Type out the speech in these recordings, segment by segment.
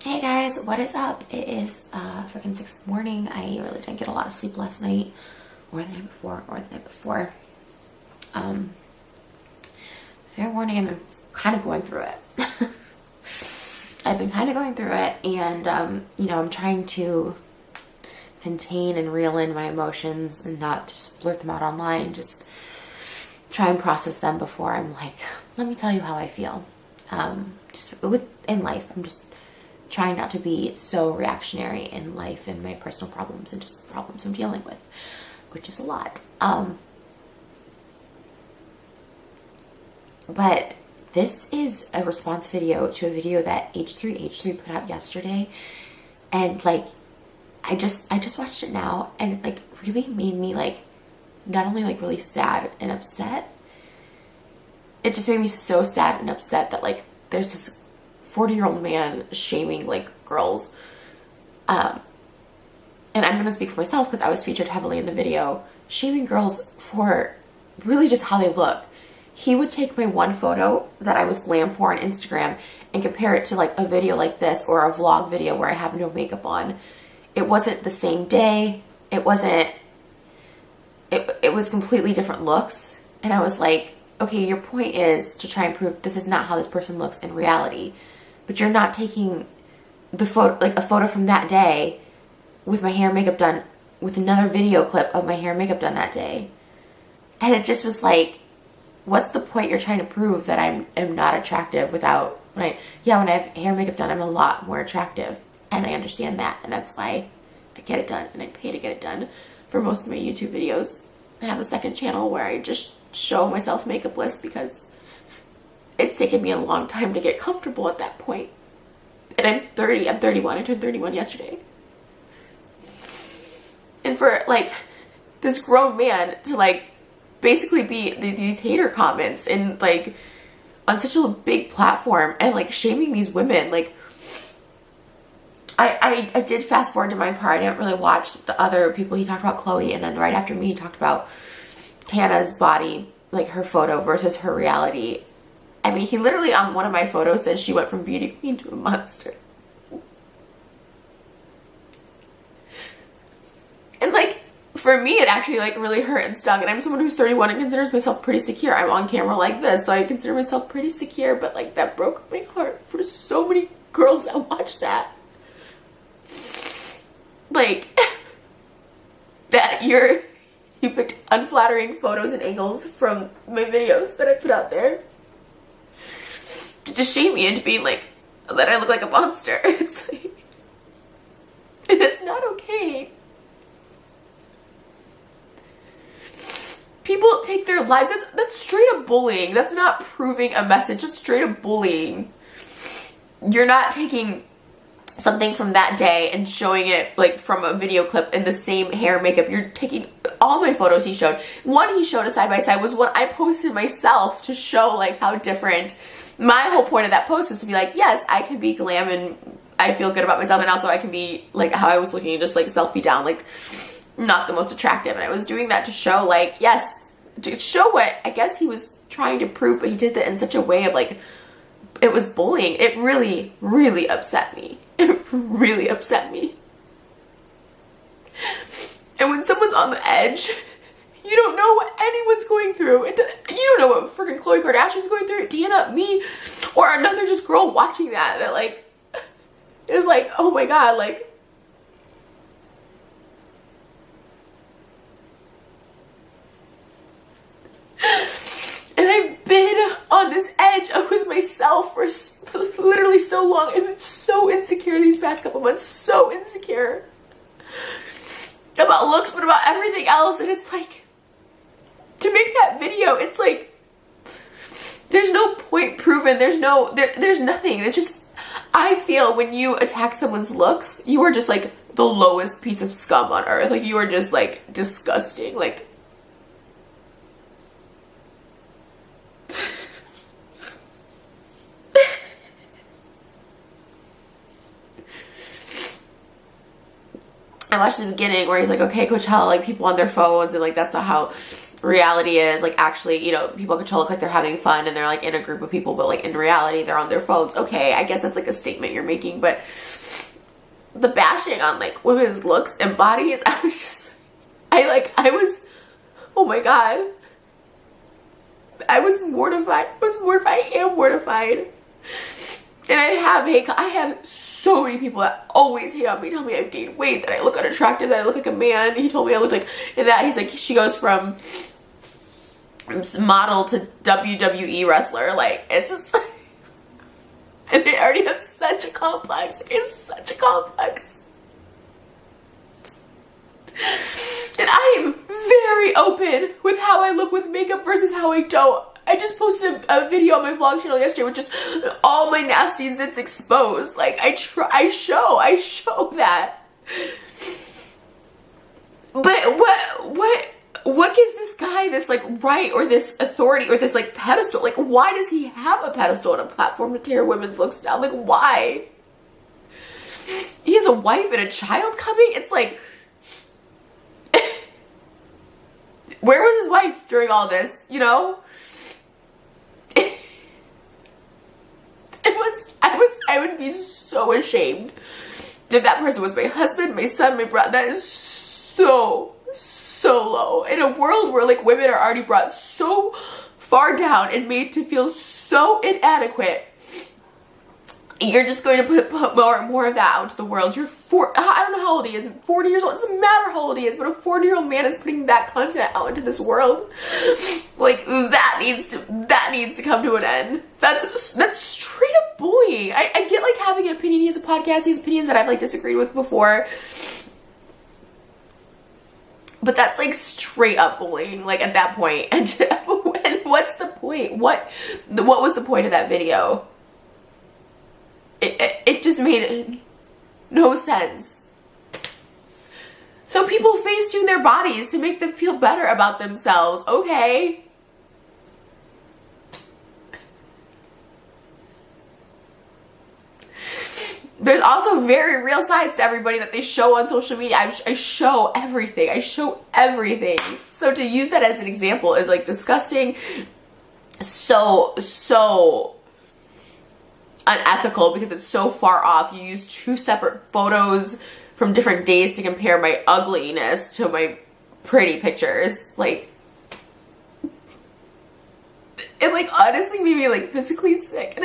Hey guys, what is up? It is freaking 6 in the morning. I really didn't get a lot of sleep last night, or the night before. Fair warning, I've been kind of going through it. I've been kind of going through it, and I'm trying to contain and reel in my emotions and not just blurt them out online. Just try and process them before I'm like, let me tell you how I feel. In life, I'm just trying not to be so reactionary in life and my personal problems and just problems I'm dealing with, which is a lot. But this is a response video to a video that h3h3 put out yesterday, and like I just watched it now, and it like really made me like not only like really sad and upset, it just made me so sad and upset that like there's this 40-year-old man shaming like girls, and I'm gonna speak for myself because I was featured heavily in the video, shaming girls for really just how they look. He would take my one photo that I was glam for on Instagram and compare it to like a video like this or a vlog video where I have no makeup on. It wasn't the same day. It wasn't, it was completely different looks. And I was like, okay, your point is to try and prove this is not how this person looks in reality. But you're not taking the photo, like a photo from that day with my hair and makeup done, with another video clip of my hair and makeup done that day. And it just was like, what's the point you're trying to prove that I'm not attractive without, when I have hair and makeup done, I'm a lot more attractive. And I understand that. And that's why I get it done. And I pay to get it done for most of my YouTube videos. I have a second channel where I just show myself makeupless because it's taken me a long time to get comfortable at that point. And I'm 30, I'm 31, I turned 31 yesterday. And for like this grown man to like basically be these hater comments and like on such a big platform and like shaming these women, like I did fast forward to my part. I didn't really watch the other people. He talked about Chloe, and then right after me he talked about Tana's body, like her photo versus her reality. I mean, he literally on one of my photos said she went from beauty queen to a monster. And like, for me, it actually like really hurt and stung. And I'm someone who's 31 and considers myself pretty secure. I'm on camera like this, so I consider myself pretty secure. But like, that broke my heart for so many girls that watch that. Like, that you picked unflattering photos and angles from my videos that I put out there to shame me into being like, that I look like a monster. It's like, and it's not okay. People take their lives, that's straight up bullying. That's not proving a message, that's straight up bullying. You're not taking something from that day and showing it like from a video clip in the same hair and makeup. You're taking all my photos he showed. One he showed a side by side was what I posted myself to show like how different. My whole point of that post is to be like, yes, I can be glam and I feel good about myself, and also I can be like how I was looking, just like selfie down, like not the most attractive. And I was doing that to show like, yes, to show what I guess he was trying to prove, but he did that in such a way of like, it was bullying. It really, really upset me. It really upset me. And when someone's on the edge, you don't know what anyone's going through. You don't know what freaking Khloe Kardashian's going through, Dana, me, or another just girl watching that like, is like, oh my God, like, and I've been on this edge with myself for literally so long. I've been so insecure these past couple months, so insecure about looks, but about everything else. And it's like, to make that video, it's like, there's no point proven, there's nothing. It's just, I feel when you attack someone's looks, you are just like the lowest piece of scum on earth. Like, you are just like disgusting. Like, I watched the beginning where he's like, okay, Coachella, like people on their phones, and like that's not how reality is. Like, actually, you know, people can look like they're having fun and they're like in a group of people, but like in reality they're on their phones. Okay, I guess that's like a statement you're making, but the bashing on like women's looks and bodies, I was, oh my God, I was mortified. I am mortified. And I have so many people that always hate on me, tell me I've gained weight, that I look unattractive, that I look like a man. He told me I look like, and that he's like, she goes from model to WWE wrestler. Like, it's just, and they already have such a complex. Like, it's such a complex. And I am very open with how I look with makeup versus how I don't. I just posted a video on my vlog channel yesterday with just all my nasty zits exposed. Like, I show that. But what gives this guy this like right or this authority or this like pedestal? Like, why does he have a pedestal and a platform to tear women's looks down? Like, why? He has a wife and a child coming? It's like, where was his wife during all this, you know? I would be so ashamed if that person was my husband, my son, my brother. That is so low. In a world where like women are already brought so far down and made to feel so inadequate, you're just going to put more and more of that out into the world. I don't know how old he is, 40 years old. It doesn't matter how old he is, but a 40-year-old man is putting that content out into this world. Like, that needs to come to an end. That's straight up bullying. I get like having an opinion. He has a podcast, he has opinions that I've like disagreed with before. But that's like straight up bullying, like at that point. And what's the point? What was the point of that video? It just made no sense. So people face tune their bodies to make them feel better about themselves. Okay. There's also very real sides to everybody that they show on social media. I show everything. I show everything. So to use that as an example is like disgusting. So unethical because it's so far off. You use two separate photos from different days to compare my ugliness to my pretty pictures. Like, it like honestly made me like physically sick. And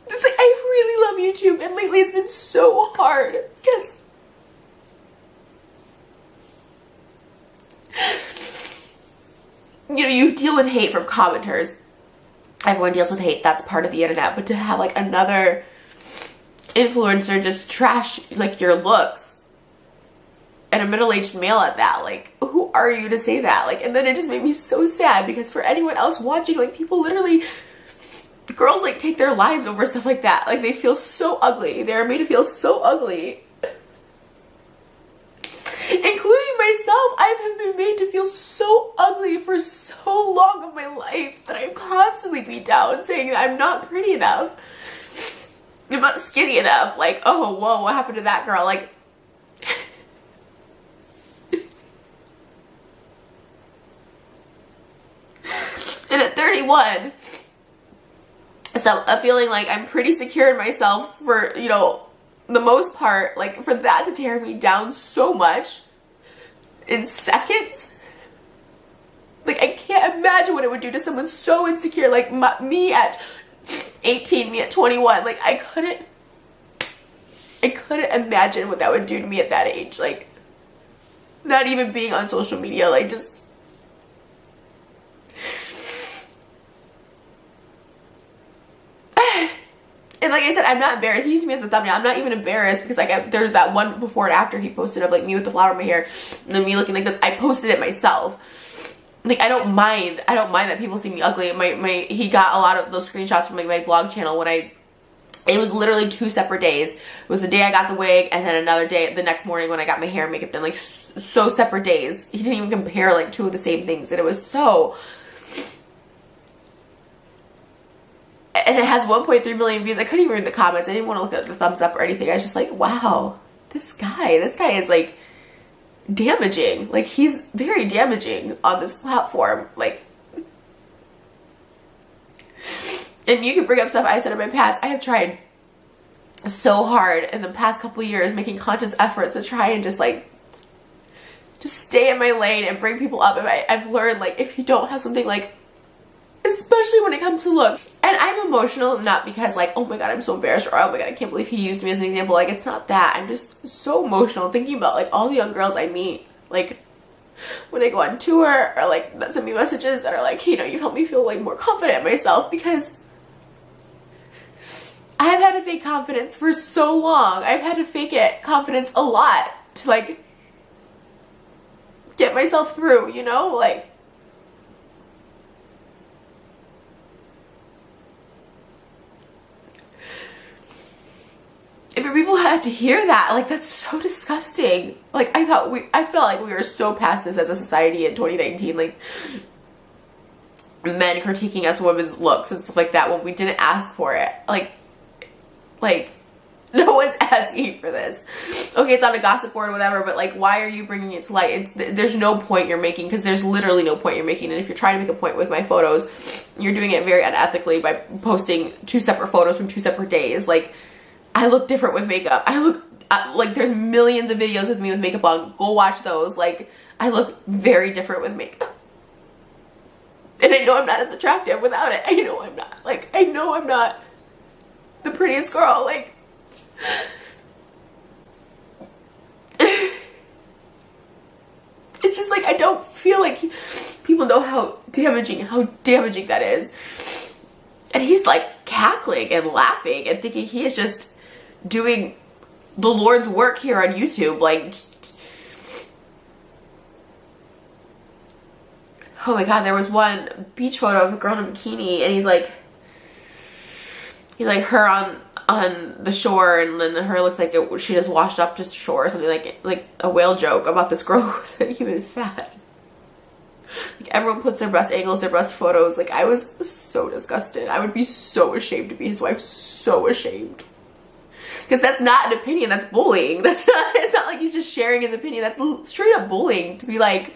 it's like, I really love YouTube, and lately it's been so hard because you know, you deal with hate from commenters. Everyone deals with hate. That's part of the internet. But to have like another influencer just trash like your looks, and a middle-aged male at that, like, who are you to say that? Like, and then it just made me so sad because for anyone else watching, like, people literally, girls like take their lives over stuff like that. Like, they feel so ugly. They're made to feel so ugly. Including myself, I've been made to feel so ugly for so long of my life that I'm constantly beat down saying that I'm not pretty enough. I'm not skinny enough. Like, oh, whoa, what happened to that girl? Like, and at 31, so I'm feeling like I'm pretty secure in myself for, you know, the most part, like, for that to tear me down so much in seconds, like, I can't imagine what it would do to someone so insecure, like me at 18, me at 21, like, I couldn't imagine what that would do to me at that age, like, not even being on social media, like, just, and like I said, I'm not embarrassed. He used me as the thumbnail. I'm not even embarrassed because like there's that one before and after he posted of like me with the flower in my hair and then me looking like this. I posted it myself. Like, I don't mind that people see me ugly. He got a lot of those screenshots from like my vlog channel when it was literally 2 separate days. It was the day I got the wig and then another day the next morning when I got my hair and makeup done. Like, so separate days. He didn't even compare like 2 of the same things, and it was so. And it has 1.3 million views. I couldn't even read the comments. I didn't want to look at the thumbs up or anything. I was just like, wow, this guy is like, damaging. Like, he's very damaging on this platform. Like, and you can bring up stuff I said in my past. I have tried so hard in the past couple years making conscious efforts to try and just like just stay in my lane and bring people up. And I've learned, like, if you don't have something, like, especially when it comes to looks, and I'm emotional not because like, oh my god, I'm so embarrassed, or oh my god, I can't believe he used me as an example. Like, it's not that. I'm just so emotional thinking about like all the young girls I meet, like when I go on tour, or like that send me messages that are like, you know, you've helped me feel like more confident in myself, because I've had to fake confidence for so long. I've had to fake confidence a lot to like get myself through, you know, like, if people have to hear that, like, that's so disgusting. Like, I felt like we were so past this as a society in 2019, like men critiquing us women's looks and stuff like that when we didn't ask for it. Like, no one's asking for this. Okay, it's on a gossip board or whatever, but like, why are you bringing it to light? There's no point you're making, because there's literally no point you're making. And if you're trying to make a point with my photos, you're doing it very unethically by posting 2 separate photos from 2 separate days. Like, I look different with makeup. I look like, there's millions of videos with me with makeup on. Go watch those. Like, I look very different with makeup. And I know I'm not as attractive without it. I know I'm not. Like, I know I'm not the prettiest girl. Like, it's just like, I don't feel like people know how damaging that is. And he's like cackling and laughing and thinking he is just doing the Lord's work here on YouTube. Like, just, oh my god, there was one beach photo of a girl in a bikini, and he's like her on the shore, and then her looks like she just washed up to shore, or something, like a whale joke about this girl who wasn't even fat. Like, everyone puts their best angles, their best photos. Like, I was so disgusted. I would be so ashamed to be his wife. So ashamed. Because that's not an opinion, that's bullying. It's not like he's just sharing his opinion. That's straight up bullying, to be like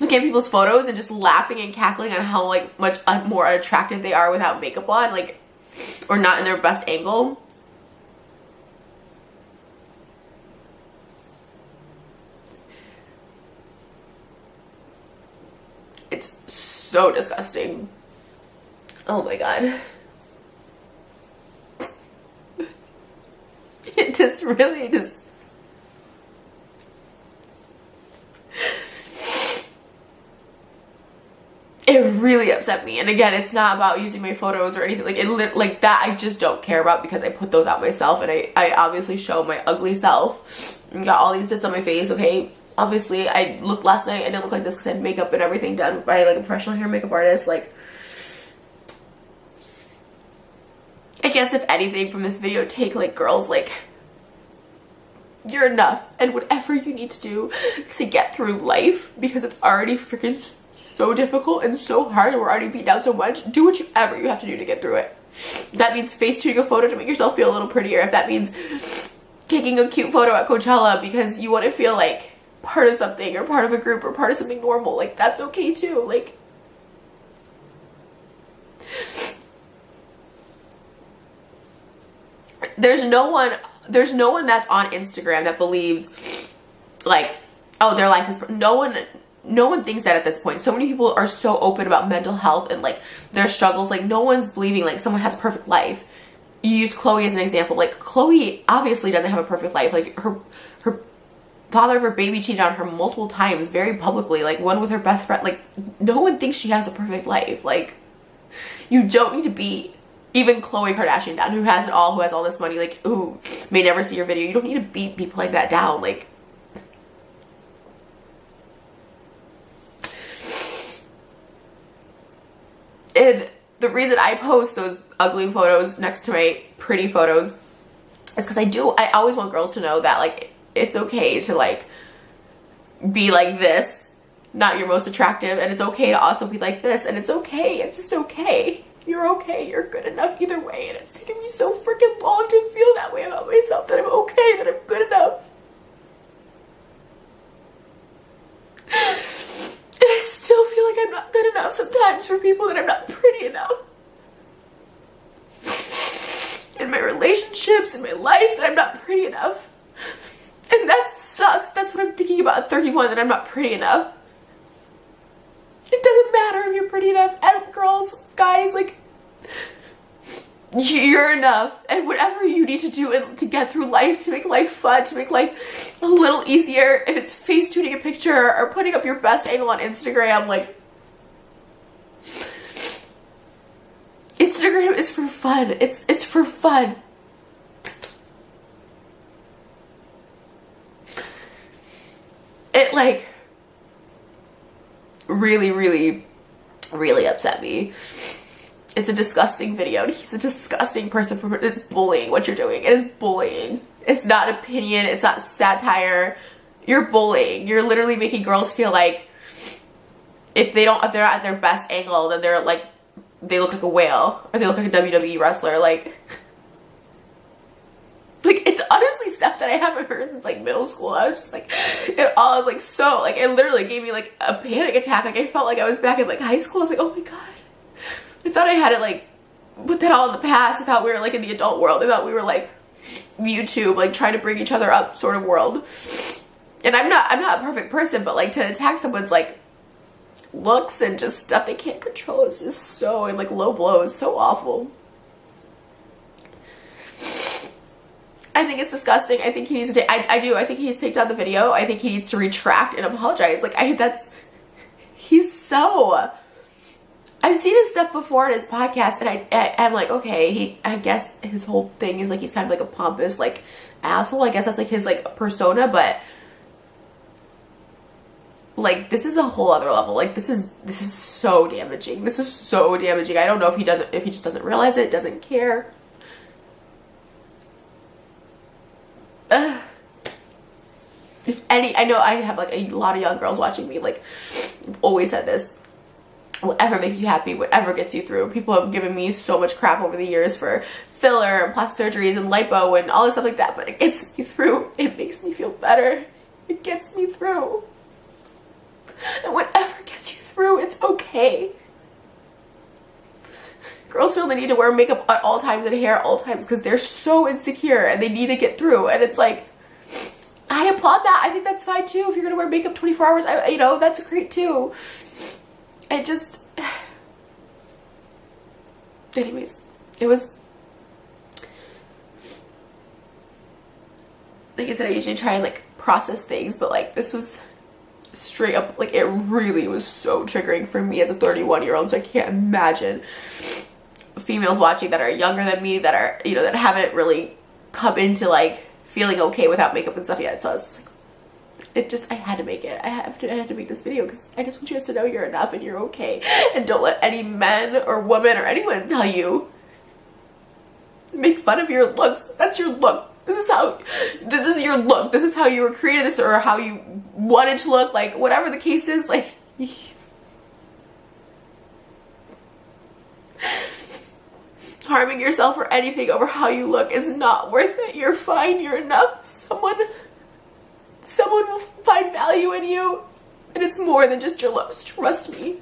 looking at people's photos and just laughing and cackling on how like much more unattractive they are without makeup on, like, or not in their best angle. It's so disgusting. Oh my god. It just really just... It really upset me. And again, it's not about using my photos or anything. Like, like that I just don't care about, because I put those out myself, and I obviously show my ugly self. And got all these zits on my face, okay? Obviously, I looked last night, I didn't look like this because I had makeup and everything done by like a professional hair makeup artist. Like, I guess if anything from this video, take like, girls, like, you're enough, and whatever you need to do to get through life, because it's already freaking so difficult and so hard, and we're already beat down so much, do whatever you have to do to get through it. If that means face tuning a photo to make yourself feel a little prettier, if that means taking a cute photo at Coachella because you want to feel like part of something, or part of a group, or part of something normal, like, that's okay too. Like, there's no one that's on Instagram that believes like, oh, their life is, no one thinks that at this point. So many people are so open about mental health and like their struggles. Like, no one's believing like someone has a perfect life. You use Chloe as an example. Like, Chloe obviously doesn't have a perfect life. Like, her father of her baby cheated on her multiple times, very publicly, like one with her best friend. Like, no one thinks she has a perfect life. Like, you don't need to be even Khloe Kardashian down, who has it all, who has all this money, like, who may never see your video. You don't need to beat people like that down. Like, and the reason I post those ugly photos next to my pretty photos is because I always want girls to know that, like, it's okay to like be like this, not your most attractive, and it's okay to also be like this, and it's okay. It's just okay. You're okay. You're good enough either way. And it's taken me so freaking long to feel that way about myself, that I'm okay, that I'm good enough. times for people that I'm not pretty enough. In my relationships, in my life, that I'm not pretty enough. And that sucks. That's what I'm thinking about at 31, that I'm not pretty enough. It doesn't matter if you're pretty enough. And girls, guys, like, you're enough. And whatever you need to do to get through life, to make life fun, to make life a little easier, if it's face tuning a picture or putting up your best angle on Instagram, like, Instagram is for fun. It's for fun. It, like, really, really, really upset me. It's a disgusting video, and he's a disgusting person. It's bullying what you're doing. It is bullying. It's not opinion. It's not satire. You're bullying. You're literally making girls feel like if they're not at their best angle, then they're like, they look like a whale, or they look like a WWE wrestler. Like it's honestly stuff that I haven't heard since like middle school. I was just like, it all was like so, like, it literally gave me like a panic attack. Like I felt like I was back in like high school. I was like, oh my god. I thought I had it like put that all in the past. I thought we were like in the adult world. I thought we were like YouTube, like trying to bring each other up sort of world. And I'm not a perfect person, but like to attack someone's like looks and just stuff they can't control is just so, and like low blow is so awful. I think it's disgusting. I think he needs to take, I think he needs to take down the video. I think he needs to retract and apologize. Like he's so, I've seen his stuff before in his podcast, and I'm like, okay, I guess his whole thing is like he's kind of like a pompous like asshole. I guess that's like his like persona, but like this is a whole other level. Like this is so damaging. This is so damaging. I don't know if he just doesn't realize it, doesn't care. If any, I know I have like a lot of young girls watching me. Like, I've always said this. Whatever makes you happy, whatever gets you through. People have given me so much crap over the years for filler and plastic surgeries and lipo and all this stuff like that, but it gets me through. It makes me feel better. It gets me through. And whatever gets you through, it's okay. Girls feel they need to wear makeup at all times and hair at all times because they're so insecure and they need to get through. And it's like, I applaud that. I think that's fine too. If you're gonna wear makeup 24 hours, you know, that's great too. I just, anyways, it was, like I said, I usually try and like process things, but like this was straight up, like it really was so triggering for me as a 31-year-old. So I can't imagine females watching that are younger than me, that are, you know, that haven't really come into like feeling okay without makeup and stuff yet. So I was just like, I had to make it. I had to make this video because I just want you guys to know you're enough and you're okay. And don't let any men or woman or anyone tell you, make fun of your looks. That's your look. This is your look. This is how you were created, this, or how you wanted to look, like whatever the case is, like harming yourself or anything over how you look is not worth it. You're fine. You're enough. Someone will find value in you, and it's more than just your looks. Trust me.